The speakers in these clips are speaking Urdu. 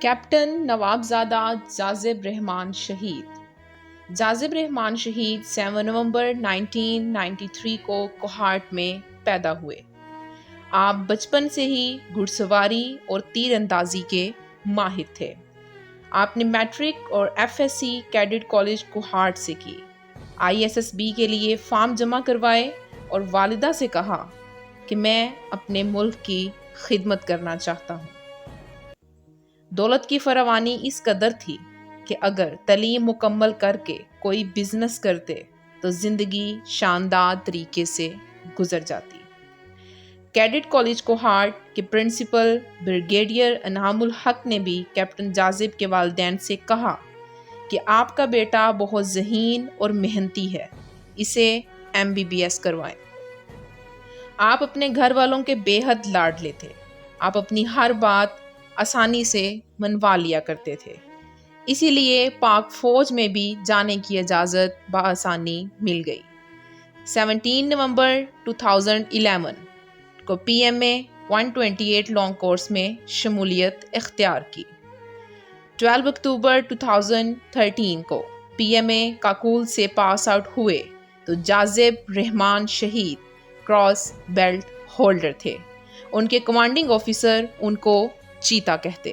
کیپٹن نوابزادہ جازب رحمان شہید۔ جازب رحمان شہید 7 نومبر 1993 کو کوہاٹ میں پیدا ہوئے۔ آپ بچپن سے ہی گھڑ سواری اور تیر اندازی کے ماہر تھے۔ آپ نے میٹرک اور FSc کیڈٹ کالج کوہاٹ سے کی۔ ISSB کے لیے فارم جمع کروائے اور والدہ سے کہا کہ میں اپنے ملک کی خدمت کرنا چاہتا ہوں۔ دولت کی فراوانی اس قدر تھی کہ اگر تعلیم مکمل کر کے کوئی بزنس کرتے تو زندگی شاندار طریقے سے گزر جاتی۔ کیڈٹ کالج کوہاٹ کے پرنسپل بریگیڈیئر انعام الحق نے بھی کیپٹن جازب کے والدین سے کہا کہ آپ کا بیٹا بہت ذہین اور محنتی ہے، اسے MBBS کروائیں۔ آپ اپنے گھر والوں کے بے حد لاڈلے تھے۔ آپ اپنی ہر بات آسانی سے منوا لیا کرتے تھے، اسی لیے پاک فوج میں بھی جانے کی اجازت بآسانی مل گئی۔ 17 نومبر 2011 کو PMA 128 لانگ کورس میں شمولیت اختیار کی۔ 12 اکتوبر 2013 کو PMA کاکول سے پاس آؤٹ ہوئے تو جازب رحمان شہید کراس بیلٹ ہولڈر تھے۔ ان کے کمانڈنگ آفیسر ان کو چیتا کہتے۔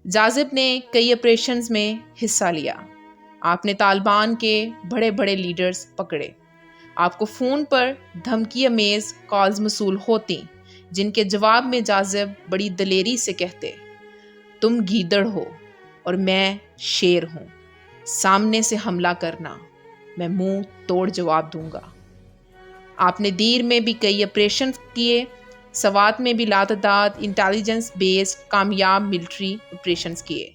جازب نے کئی آپریشنز میں حصہ لیا۔ آپ نے طالبان کے بڑے بڑے لیڈرز پکڑے۔ آپ کو فون پر دھمکی امیز کالز موصول ہوتی جن کے جواب میں جازب بڑی دلیری سے کہتے، تم گیدڑ ہو اور میں شیر ہوں، سامنے سے حملہ کرنا، میں منہ توڑ جواب دوں گا۔ آپ نے دیر میں بھی کئی آپریشن کیے، سوات میں بھی لاتعداد انٹیلیجنس بیسڈ کامیاب ملٹری آپریشنز کیے۔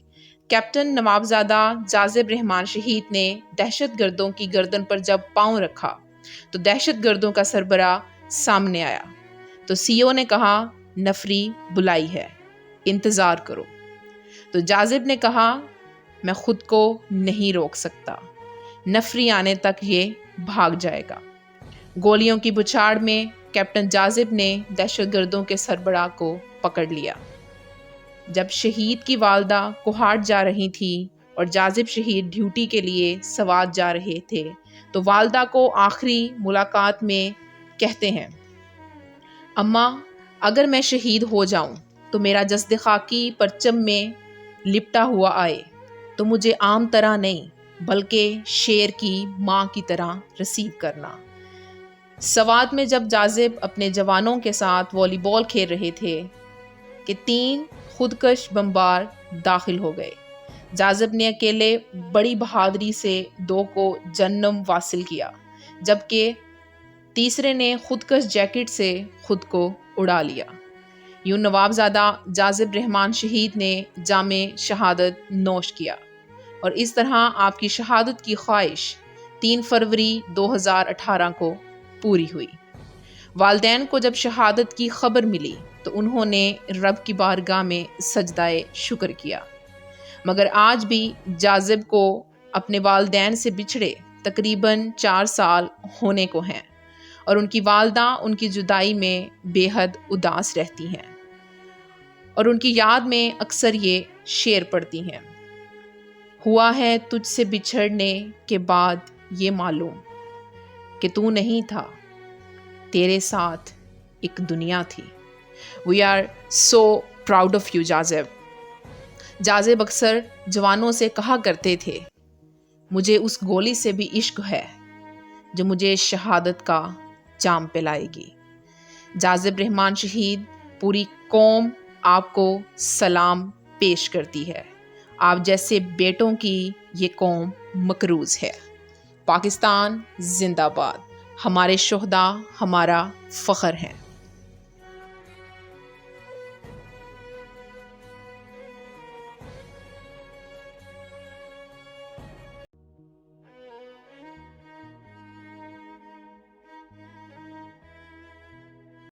کیپٹن نوابزادہ جازب رحمان شہید نے دہشت گردوں کی گردن پر جب پاؤں رکھا تو دہشت گردوں کا سربراہ سامنے آیا تو CO نے کہا نفری بلائی ہے، انتظار کرو۔ تو جازب نے کہا میں خود کو نہیں روک سکتا، نفری آنے تک یہ بھاگ جائے گا۔ گولیوں کی بچھاڑ میں کیپٹن جازب نے دہشت گردوں کے سربراہ کو پکڑ لیا۔ جب شہید کی والدہ کوہاٹ جا رہی تھی اور جازب شہید ڈیوٹی کے لیے سوات جا رہے تھے تو والدہ کو آخری ملاقات میں کہتے ہیں، اماں اگر میں شہید ہو جاؤں تو میرا جسد خاکی پرچم میں لپٹا ہوا آئے تو مجھے عام طرح نہیں بلکہ شیر کی ماں کی طرح ریسیو کرنا۔ سوات میں جب جازب اپنے جوانوں کے ساتھ والی بال کھیل رہے تھے کہ 3 خودکش بمبار داخل ہو گئے۔ جازب نے اکیلے بڑی بہادری سے 2 کو جنم واصل کیا جبکہ تیسرے نے خودکش جیکٹ سے خود کو اڑا لیا۔ یوں نوابزادہ جازب رحمان شہید نے جام شہادت نوش کیا اور اس طرح آپ کی شہادت کی خواہش 3 فروری 2018 کو پوری ہوئی۔ والدین کو جب شہادت کی خبر ملی تو انہوں نے رب کی بارگاہ میں سجدہ شکر کیا، مگر آج بھی جازب کو اپنے والدین سے بچھڑے تقریباً 4 سال ہونے کو ہیں اور ان کی والدہ ان کی جدائی میں بے حد اداس رہتی ہیں اور ان کی یاد میں اکثر یہ شعر پڑھتی ہیں، ہوا ہے تجھ سے بچھڑنے کے بعد یہ معلوم کہ تو نہیں تھا، تیرے ساتھ ایک دنیا تھی۔ We are so proud of you جازب۔ جازب اکثر جوانوں سے کہا کرتے تھے، مجھے اس گولی سے بھی عشق ہے جو مجھے شہادت کا جام پلائے گی۔ جازب رحمان شہید، پوری قوم آپ کو سلام پیش کرتی ہے۔ آپ جیسے بیٹوں کی یہ قوم مکروز ہے۔ پاکستان زندہ باد، ہمارے شہداء ہمارا فخر ہیں۔